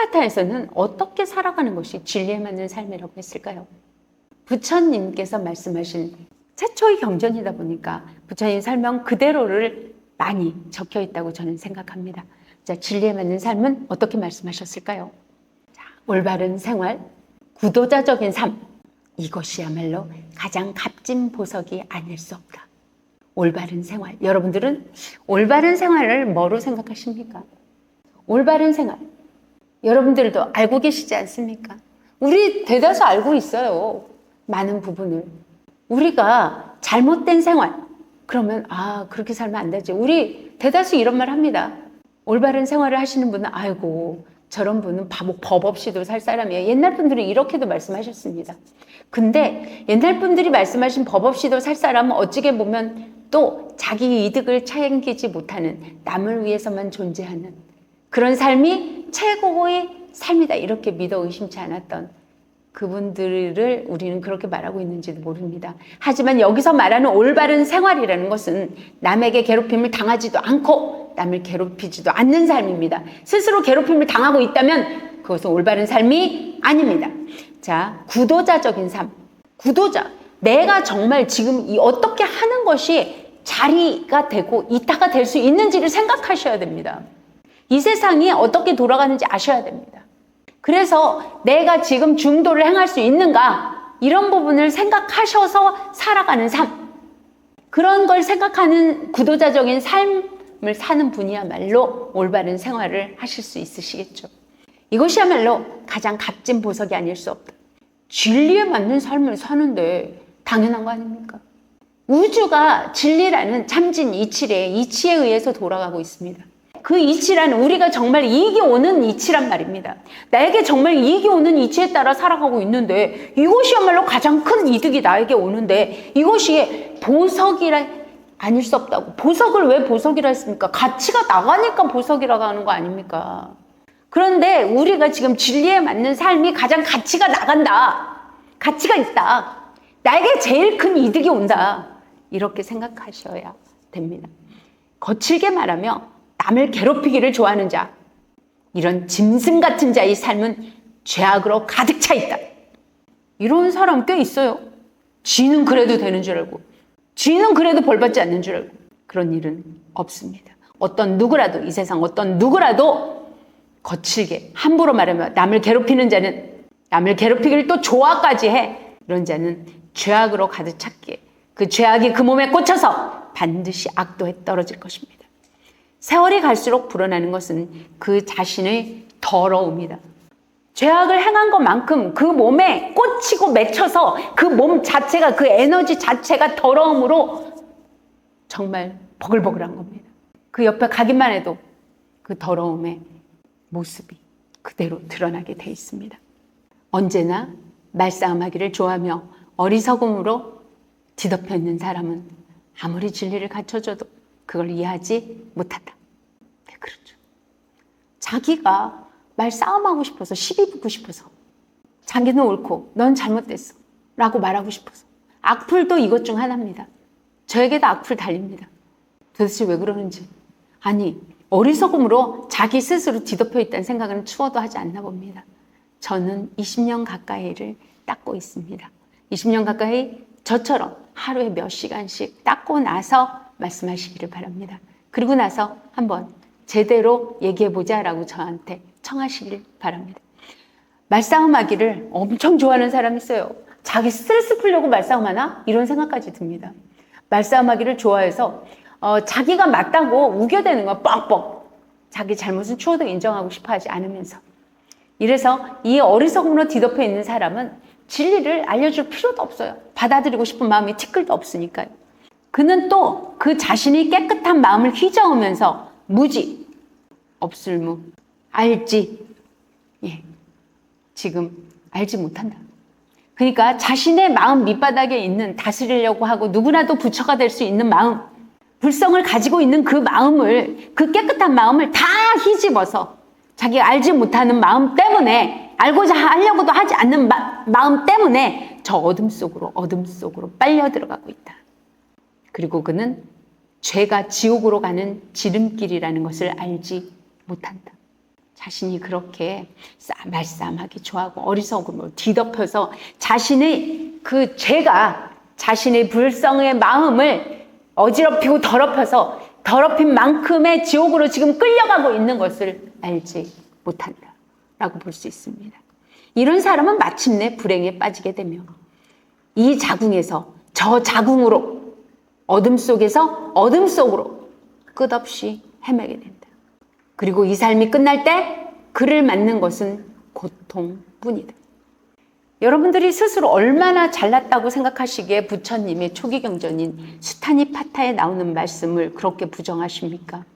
한바타에서는 어떻게 살아가는 것이 진리에 맞는 삶이라고 했을까요? 부처님께서 말씀하신 최초의 경전이다 보니까 부처님 설명 그대로를 많이 적혀 있다고 저는 생각합니다. 자, 진리에 맞는 삶은 어떻게 말씀하셨을까요? 자, 올바른 생활, 구도자적인 삶, 이것이야말로 가장 값진 보석이 아닐 수 없다. 올바른 생활, 여러분들은 올바른 생활을 뭐로 생각하십니까? 올바른 생활, 여러분들도 알고 계시지 않습니까? 우리 대다수 알고 있어요. 많은 부분을. 우리가 잘못된 생활, 그러면 그렇게 살면 안 되지. 우리 대다수 이런 말 합니다. 올바른 생활을 하시는 분은 아이고 저런 분은 법 없이도 살 사람이에요. 옛날 분들은 이렇게도 말씀하셨습니다. 근데 옛날 분들이 말씀하신 법 없이도 살 사람은 어찌게 보면 또 자기 이득을 챙기지 못하는, 남을 위해서만 존재하는 그런 삶이 최고의 삶이다, 이렇게 믿어 의심치 않았던 그분들을 우리는 그렇게 말하고 있는지도 모릅니다. 하지만 여기서 말하는 올바른 생활이라는 것은 남에게 괴롭힘을 당하지도 않고 남을 괴롭히지도 않는 삶입니다. 스스로 괴롭힘을 당하고 있다면 그것은 올바른 삶이 아닙니다. 자, 구도자적인 삶. 구도자. 내가 정말 지금 이 어떻게 하는 것이 자리가 되고 이타가 될 수 있는지를 생각하셔야 됩니다. 이 세상이 어떻게 돌아가는지 아셔야 됩니다. 그래서 내가 지금 중도를 행할 수 있는가, 이런 부분을 생각하셔서 살아가는 삶, 그런 걸 생각하는 구도자적인 삶을 사는 분이야말로 올바른 생활을 하실 수 있으시겠죠. 이것이야말로 가장 값진 보석이 아닐 수 없다. 진리에 맞는 삶을 사는데 당연한 거 아닙니까? 우주가 진리라는 참진 이치의 이치에 의해서 돌아가고 있습니다. 그 이치라는, 우리가 정말 이익이 오는 이치란 말입니다. 나에게 정말 이익이 오는 이치에 따라 살아가고 있는데 이것이야말로 가장 큰 이득이 나에게 오는데 이것이 보석이라 아닐 수 없다고. 보석을 왜 보석이라 했습니까? 가치가 나가니까 보석이라고 하는 거 아닙니까? 그런데 우리가 지금 진리에 맞는 삶이 가장 가치가 나간다, 가치가 있다, 나에게 제일 큰 이득이 온다, 이렇게 생각하셔야 됩니다. 거칠게 말하며 남을 괴롭히기를 좋아하는 자, 이런 짐승 같은 자의 삶은 죄악으로 가득 차 있다. 이런 사람 꽤 있어요. 쥐는 그래도 되는 줄 알고, 쥐는 그래도 벌받지 않는 줄 알고. 그런 일은 없습니다. 어떤 누구라도, 이 세상 어떤 누구라도 거칠게 함부로 말하며 남을 괴롭히는 자는, 남을 괴롭히기를 또 좋아까지 해, 이런 자는 죄악으로 가득 찼기에 그 죄악이 그 몸에 꽂혀서 반드시 악도에 떨어질 것입니다. 세월이 갈수록 불어나는 것은 그 자신의 더러움이다. 죄악을 행한 것만큼 그 몸에 꽂히고 맺혀서 그 몸 자체가, 그 에너지 자체가 더러움으로 정말 버글버글한 겁니다. 그 옆에 가기만 해도 그 더러움의 모습이 그대로 드러나게 돼 있습니다. 언제나 말싸움하기를 좋아하며 어리석음으로 뒤덮여 있는 사람은 아무리 진리를 갖춰줘도 그걸 이해하지 못한다. 네, 그렇죠. 자기가 말싸움하고 싶어서, 시비 붙고 싶어서, 자기는 옳고 넌 잘못됐어 라고 말하고 싶어서, 악플도 이것 중 하나입니다. 저에게도 악플 달립니다. 도대체 왜 그러는지. 아니, 어리석음으로 자기 스스로 뒤덮여 있다는 생각은 추워도 하지 않나 봅니다. 저는 20년 가까이를 닦고 있습니다. 20년 가까이 저처럼 하루에 몇 시간씩 닦고 나서 말씀하시기를 바랍니다. 그리고 나서 한번 제대로 얘기해보자 라고 저한테 청하시길 바랍니다. 말싸움하기를 엄청 좋아하는 사람이 있어요. 자기 스트레스 풀려고 말싸움하나? 이런 생각까지 듭니다. 말싸움하기를 좋아해서 자기가 맞다고 우겨대는 거야, 뻑뻑. 자기 잘못은 추호도 인정하고 싶어 하지 않으면서. 이래서 이 어리석음으로 뒤덮여 있는 사람은 진리를 알려줄 필요도 없어요. 받아들이고 싶은 마음이 티끌도 없으니까요. 그는 또 그 자신이 깨끗한 마음을 휘저으면서 무지, 없을무, 알지, 지금 알지 못한다. 그러니까 자신의 마음 밑바닥에 있는, 다스리려고 하고 누구나도 부처가 될 수 있는 마음, 불성을 가지고 있는 그 마음을, 그 깨끗한 마음을 다 휘집어서 자기가 알지 못하는 마음 때문에, 알고자 하려고도 하지 않는 마음 때문에 저 어둠 속으로 빨려 들어가고 있다. 그리고 그는 죄가 지옥으로 가는 지름길이라는 것을 알지 못한다. 자신이 그렇게 말싸움하기 좋아하고 어리석음을 뒤덮여서 자신의 그 죄가 자신의 불성의 마음을 어지럽히고 더럽혀서 더럽힌 만큼의 지옥으로 지금 끌려가고 있는 것을 알지 못한다 라고 볼 수 있습니다. 이런 사람은 마침내 불행에 빠지게 되며 이 자궁에서 저 자궁으로 어둠 속에서 어둠 속으로 끝없이 헤매게 된다. 그리고 이 삶이 끝날 때 그를 맞는 것은 고통뿐이다. 여러분들이 스스로 얼마나 잘났다고 생각하시기에 부처님의 초기 경전인 수타니파타에 나오는 말씀을 그렇게 부정하십니까?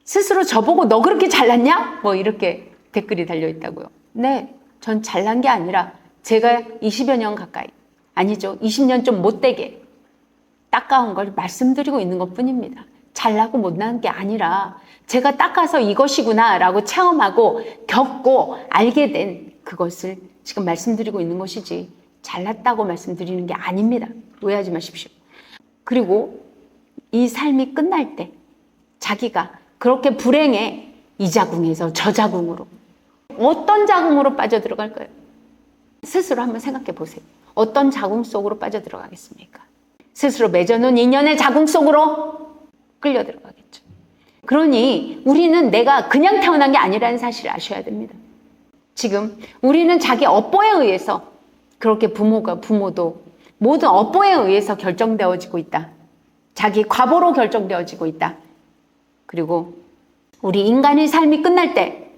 스스로 저보고 너 그렇게 잘났냐? 뭐 이렇게 댓글이 달려있다고요. 네, 전 잘난 게 아니라 제가 20여 년 가까이, 아니죠, 20년 좀 못되게 닦아온 걸 말씀드리고 있는 것 뿐입니다. 잘나고 못난 게 아니라 제가 닦아서 이것이구나 라고 체험하고 겪고 알게 된 그것을 지금 말씀드리고 있는 것이지 잘났다고 말씀드리는 게 아닙니다. 오해하지 마십시오. 그리고 이 삶이 끝날 때 자기가 그렇게 불행해 이 자궁에서 저 자궁으로 어떤 자궁으로 빠져들어갈까요? 스스로 한번 생각해 보세요. 어떤 자궁 속으로 빠져들어가겠습니까? 스스로 맺어놓은 인연의 자궁 속으로 끌려 들어가겠죠. 그러니 우리는 내가 그냥 태어난 게 아니라는 사실을 아셔야 됩니다. 지금 우리는 자기 업보에 의해서 그렇게 부모도 모든 업보에 의해서 결정되어지고 있다. 자기 과보로 결정되어지고 있다. 그리고 우리 인간의 삶이 끝날 때,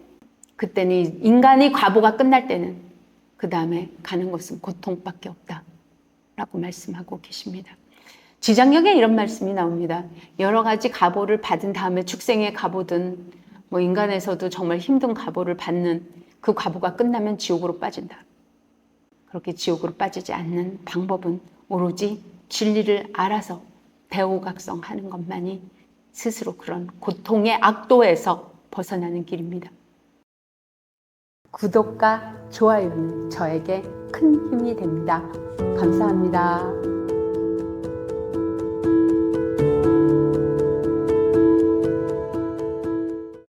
그때는 인간의 과보가 끝날 때는 그 다음에 가는 것은 고통밖에 없다 라고 말씀하고 계십니다. 지장경에 이런 말씀이 나옵니다. 여러 가지 과보를 받은 다음에 축생의 과보든 뭐 인간에서도 정말 힘든 과보를 받는 그 과보가 끝나면 지옥으로 빠진다. 그렇게 지옥으로 빠지지 않는 방법은 오로지 진리를 알아서 대오각성하는 것만이 스스로 그런 고통의 악도에서 벗어나는 길입니다. 구독과 좋아요는 저에게 큰 힘이 됩니다. 감사합니다.